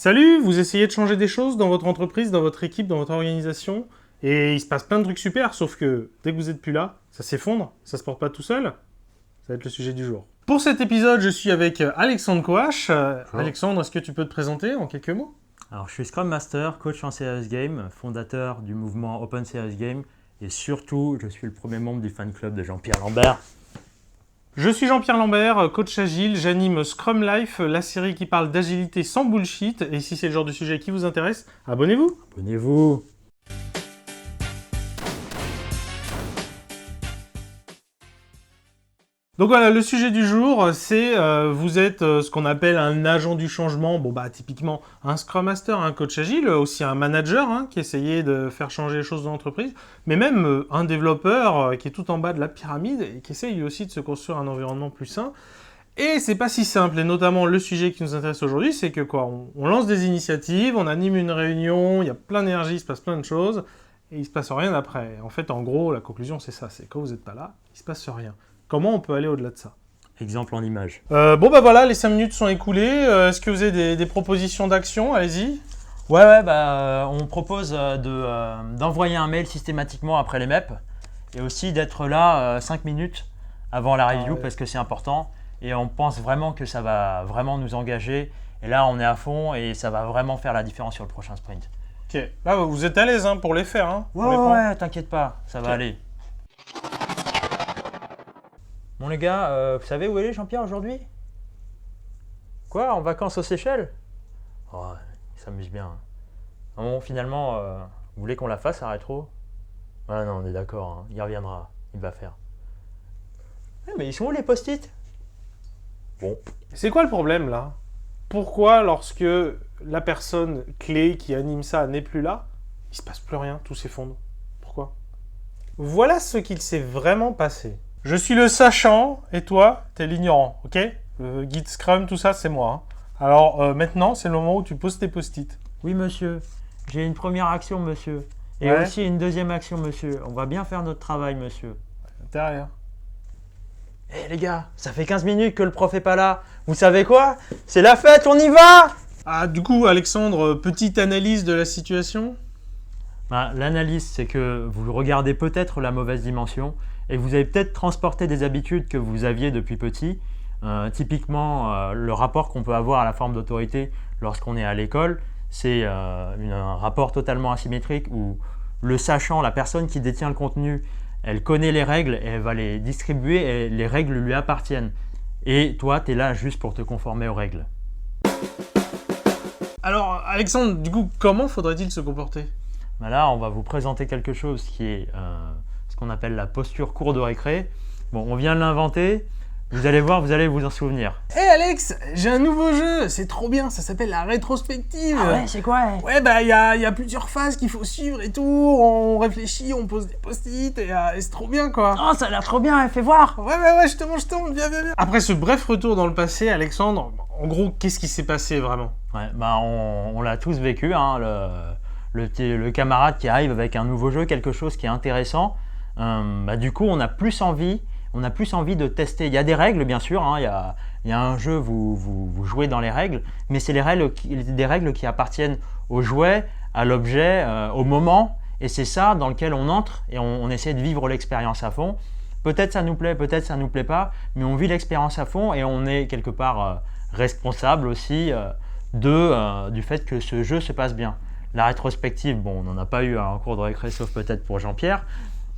Salut, vous essayez de changer des choses dans votre entreprise, dans votre équipe, dans votre organisation, et il se passe plein de trucs super, sauf que dès que vous n'êtes plus là, ça s'effondre, ça se porte pas tout seul. Ça va être le sujet du jour. Pour cet épisode, je suis avec Alexandre Coache. Alexandre, est-ce que tu peux te présenter en quelques mots? Alors, je suis Scrum Master, coach en Serious Game, fondateur du mouvement Open Serious Game, et surtout, je suis le premier membre du fan club de Jean-Pierre Lambert. Je suis Jean-Pierre Lambert, coach agile, j'anime Scrum Life, la série qui parle d'agilité sans bullshit, et si c'est le genre de sujet qui vous intéresse, abonnez-vous. Abonnez-vous. Donc voilà, le sujet du jour, c'est vous êtes ce qu'on appelle un agent du changement, typiquement un Scrum Master, un coach agile, aussi un manager qui essayait de faire changer les choses dans l'entreprise, mais même un développeur qui est tout en bas de la pyramide et qui essaye lui aussi de se construire un environnement plus sain. Et c'est pas si simple, et notamment le sujet qui nous intéresse aujourd'hui, c'est que on lance des initiatives, on anime une réunion, il y a plein d'énergie, il se passe plein de choses, et il se passe rien après. En fait, en gros, la conclusion c'est ça, c'est quand vous n'êtes pas là, il se passe rien. Comment on peut aller au-delà de ça? Exemple en image. Voilà, les 5 minutes sont écoulées. Est-ce que vous avez des propositions d'action? Allez-y. On propose d'envoyer un mail systématiquement après les MEP et aussi d'être là 5 minutes avant la review parce que c'est important et on pense vraiment que ça va vraiment nous engager et là on est à fond et ça va vraiment faire la différence sur le prochain sprint. Ok, là vous êtes à l'aise pour les faire. Ouais, t'inquiète pas, ça va aller. Bon les gars, vous savez où est Jean-Pierre aujourd'hui? Quoi, en vacances aux Seychelles? Oh, il s'amuse bien. Bon, finalement, vous voulez qu'on la fasse à rétro? Ah non, on est d'accord, il reviendra, il va faire. Mais ils sont où les post-it? Bon. C'est quoi le problème là? Pourquoi lorsque la personne clé qui anime ça n'est plus là, il se passe plus rien, tout s'effondre? Pourquoi? Voilà ce qu'il s'est vraiment passé. Je suis le sachant et toi, t'es l'ignorant, ok? Le guide Scrum, tout ça, c'est moi. Alors maintenant, c'est le moment où tu poses tes post-it. Oui, monsieur. J'ai une première action, monsieur. Et aussi une deuxième action, monsieur. On va bien faire notre travail, monsieur. Derrière. Eh les gars, ça fait 15 minutes que le prof est pas là. Vous savez quoi? C'est la fête, on y va! Ah, du coup, Alexandre, petite analyse de la situation? L'analyse, c'est que vous regardez peut-être la mauvaise dimension et vous avez peut-être transporté des habitudes que vous aviez depuis petit. Typiquement, le rapport qu'on peut avoir à la forme d'autorité lorsqu'on est à l'école, c'est un rapport totalement asymétrique où le sachant, la personne qui détient le contenu, elle connaît les règles et elle va les distribuer et les règles lui appartiennent. Et toi, tu es là juste pour te conformer aux règles. Alors, Alexandre, du coup, comment faudrait-il se comporter? Là, on va vous présenter quelque chose qui est ce qu'on appelle la posture cour de récré. Bon, on vient de l'inventer. Vous allez voir, vous allez vous en souvenir. Hé Alex, j'ai un nouveau jeu, c'est trop bien, ça s'appelle la rétrospective. Ah ouais, c'est quoi? Ouais, il y a plusieurs phases qu'il faut suivre et tout, on réfléchit, on pose des post-it et c'est trop bien quoi. Oh, ça a l'air trop bien, fais voir. Ouais, je te montre, viens. Après ce bref retour dans le passé, Alexandre, en gros, qu'est-ce qui s'est passé vraiment? On l'a tous vécu, le camarade qui arrive avec un nouveau jeu, quelque chose qui est intéressant. Du coup, on a plus envie de tester. Il y a des règles, bien sûr. Il y a un jeu, vous jouez dans les règles, mais c'est des règles qui appartiennent au jouet, à l'objet, au moment. Et c'est ça dans lequel on entre et on essaie de vivre l'expérience à fond. Peut-être ça nous plaît, peut-être ça nous plaît pas, mais on vit l'expérience à fond et on est quelque part responsable aussi du fait que ce jeu se passe bien. La rétrospective, on n'en a pas eu en cours de récré, sauf peut-être pour Jean-Pierre,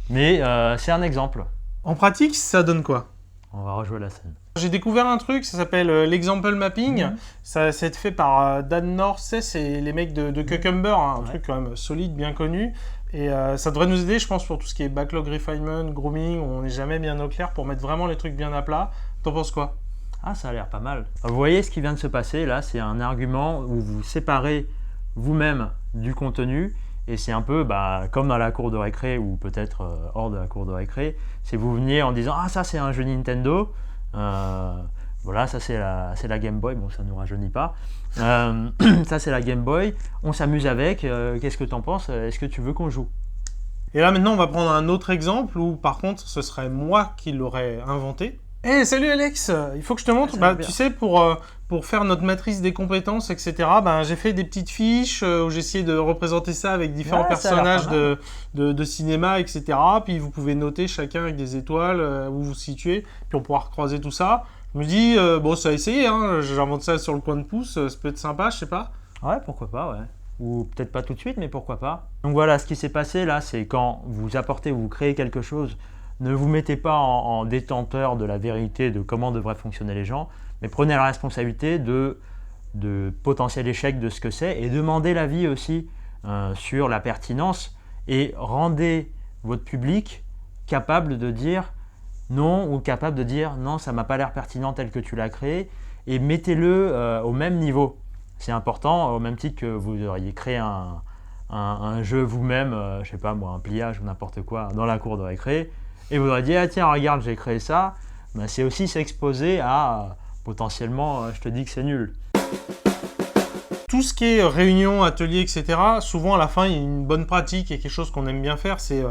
mais c'est un exemple. En pratique, ça donne quoi? On va rejouer la scène. J'ai découvert un truc, ça s'appelle l'example mapping. Ça a été fait par Dan North, c'est les mecs de Cucumber, un truc quand même solide, bien connu. Et ça devrait nous aider, je pense, pour tout ce qui est backlog refinement, grooming, où on n'est jamais bien au clair, pour mettre vraiment les trucs bien à plat. T'en penses quoi? Ah, ça a l'air pas mal. Vous voyez ce qui vient de se passer, là, c'est un argument où vous séparez vous-même du contenu. Et c'est un peu comme dans la cour de récré ou peut-être hors de la cour de récré. C'est vous veniez en disant « Ah, ça c'est un jeu Nintendo. Voilà, ça c'est la Game Boy. » Bon, ça ne nous rajeunit pas. Ça c'est la Game Boy. On s'amuse avec. Qu'est-ce que tu en penses? Est-ce que tu veux qu'on joue? Et là maintenant, on va prendre un autre exemple où par contre, ce serait moi qui l'aurais inventé. Hey, salut Alex, il faut que je te montre. Salut, Tu Pierre. sais, pour faire notre matrice des compétences, etc., j'ai fait des petites fiches où j'ai essayé de représenter ça avec différents Ouais, ça a l'air pas personnages mal. de cinéma, etc. Puis vous pouvez noter chacun avec des étoiles où vous vous situez, puis on pourra recroiser tout ça. Je me dis, bon, ça a essayé, hein, j'invente ça sur le coin de pouce, ça peut être sympa, je sais pas. Ouais, pourquoi pas, ouais. Ou peut-être pas tout de suite, mais pourquoi pas. Donc voilà, ce qui s'est passé là, c'est quand vous apportez, vous créez quelque chose, ne vous mettez pas en détenteur de la vérité de comment devraient fonctionner les gens, mais prenez la responsabilité de potentiel échec de ce que c'est et demandez l'avis aussi sur la pertinence et rendez votre public capable de dire non ou capable de dire non, ça m'a pas l'air pertinent tel que tu l'as créé et mettez-le au même niveau. C'est important, au même titre que vous auriez créé un jeu vous-même, je sais pas moi, un pliage ou n'importe quoi dans la cour de récré, et vous auriez dit ah tiens regarde j'ai créé ça, ben, c'est aussi s'exposer à potentiellement je te dis que c'est nul. Tout ce qui est réunion, atelier, etc., souvent à la fin, il y a une bonne pratique et quelque chose qu'on aime bien faire, c'est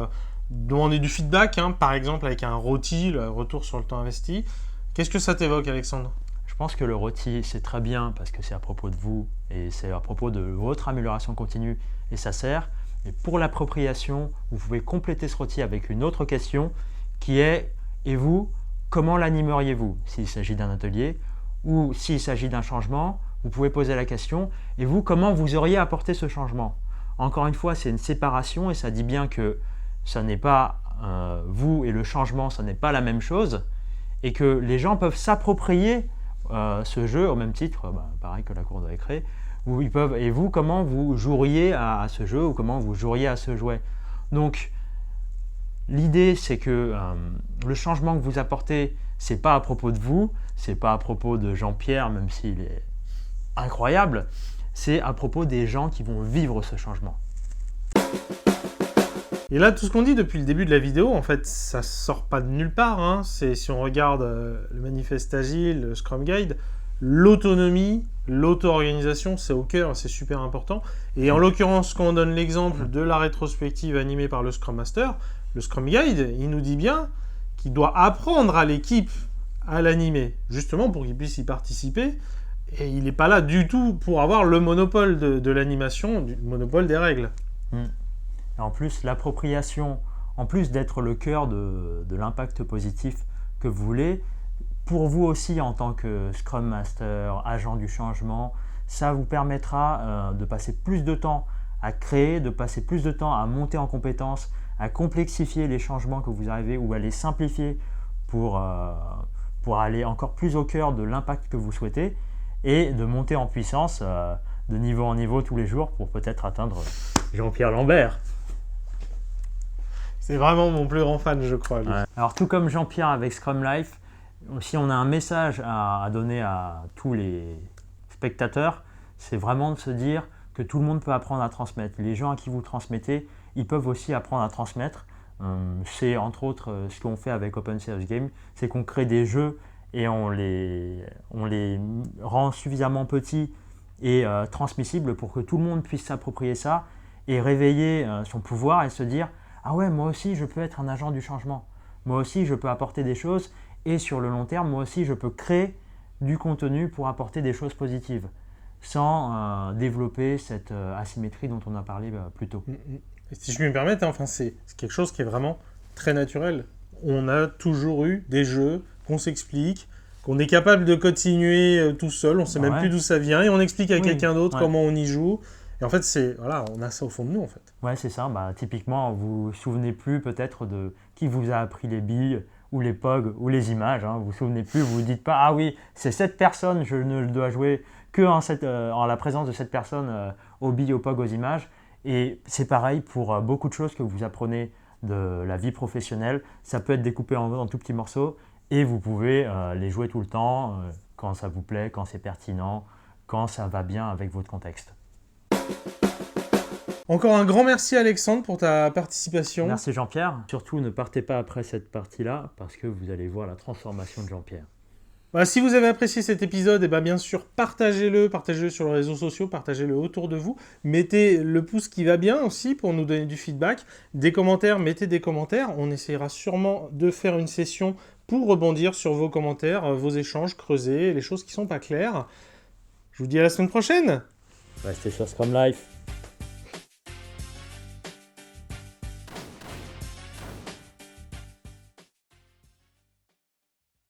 demander du feedback, hein, par exemple avec un ROTI, le retour sur le temps investi. Qu'est-ce que ça t'évoque, Alexandre? Je pense que le rôti, c'est très bien parce que c'est à propos de vous et c'est à propos de votre amélioration continue et ça sert. Mais pour l'appropriation, vous pouvez compléter ce rôti avec une autre question qui est et vous, comment l'animeriez-vous s'il s'agit d'un atelier ou s'il s'agit d'un changement, vous pouvez poser la question et vous, comment vous auriez apporté ce changement. Encore une fois, c'est une séparation et ça dit bien que ça n'est pas vous et le changement, ça n'est pas la même chose et que les gens peuvent s'approprier ce jeu au même titre, pareil que la cour de récré, où ils peuvent, et vous, comment vous joueriez à ce jeu ou comment vous joueriez à ce jouet. Donc, l'idée, c'est que le changement que vous apportez, c'est pas à propos de vous, c'est pas à propos de Jean-Pierre, même s'il est incroyable, c'est à propos des gens qui vont vivre ce changement. Et là, tout ce qu'on dit depuis le début de la vidéo, en fait, ça sort pas de nulle part, hein. C'est, si on regarde le manifeste agile, le Scrum Guide, l'autonomie, l'auto-organisation, c'est au cœur, c'est super important. Et en l'occurrence, quand on donne l'exemple de la rétrospective animée par le Scrum Master, le Scrum Guide, il nous dit bien qu'il doit apprendre à l'équipe à l'animer, justement pour qu'il puisse y participer. Et il n'est pas là du tout pour avoir le monopole de l'animation, le monopole des règles. Et en plus, l'appropriation, en plus d'être le cœur de l'impact positif que vous voulez, pour vous aussi en tant que Scrum Master, agent du changement, ça vous permettra de passer plus de temps à créer, de passer plus de temps à monter en compétences, à complexifier les changements que vous arrivez ou à les simplifier pour aller encore plus au cœur de l'impact que vous souhaitez et de monter en puissance de niveau en niveau tous les jours pour peut-être atteindre Jean-Pierre Lambert. C'est vraiment mon plus grand fan, je crois. Lui. Ouais. Alors tout comme Jean-Pierre avec Scrum Life, si on a un message à donner à tous les spectateurs, c'est vraiment de se dire que tout le monde peut apprendre à transmettre. Les gens à qui vous transmettez, ils peuvent aussi apprendre à transmettre. C'est entre autres ce qu'on fait avec Open Serious Game, c'est qu'on crée des jeux et on les rend suffisamment petits et transmissibles pour que tout le monde puisse s'approprier ça et réveiller son pouvoir et se dire « Ah ouais, moi aussi je peux être un agent du changement. Moi aussi je peux apporter des choses et sur le long terme, moi aussi je peux créer du contenu pour apporter des choses positives sans développer cette asymétrie dont on a parlé plus tôt. » Et si je puis me permettre, hein, enfin, c'est quelque chose qui est vraiment très naturel. On a toujours eu des jeux qu'on s'explique, qu'on est capable de continuer tout seul, on ne sait même plus d'où ça vient, et on explique à quelqu'un d'autre comment on y joue. Et en fait, voilà, on a ça au fond de nous, en fait. Ouais, c'est ça. Typiquement, vous vous souvenez plus peut-être de qui vous a appris les billes, ou les POG, ou les images. Vous vous souvenez plus, vous vous dites pas « Ah oui, c'est cette personne, je ne le dois jouer que en la présence de cette personne aux billes, aux POG, aux images. » Et c'est pareil pour beaucoup de choses que vous apprenez de la vie professionnelle. Ça peut être découpé en tout petits morceaux et vous pouvez les jouer tout le temps quand ça vous plaît, quand c'est pertinent, quand ça va bien avec votre contexte. Encore un grand merci Alexandre pour ta participation. Merci Jean-Pierre. Surtout ne partez pas après cette partie-là parce que vous allez voir la transformation de Jean-Pierre. Si vous avez apprécié cet épisode, bien sûr, partagez-le sur les réseaux sociaux, partagez-le autour de vous. Mettez le pouce qui va bien aussi pour nous donner du feedback. Des commentaires, mettez des commentaires. On essaiera sûrement de faire une session pour rebondir sur vos commentaires, vos échanges, creuser les choses qui sont pas claires. Je vous dis à la semaine prochaine. Restez sur Scrum Life.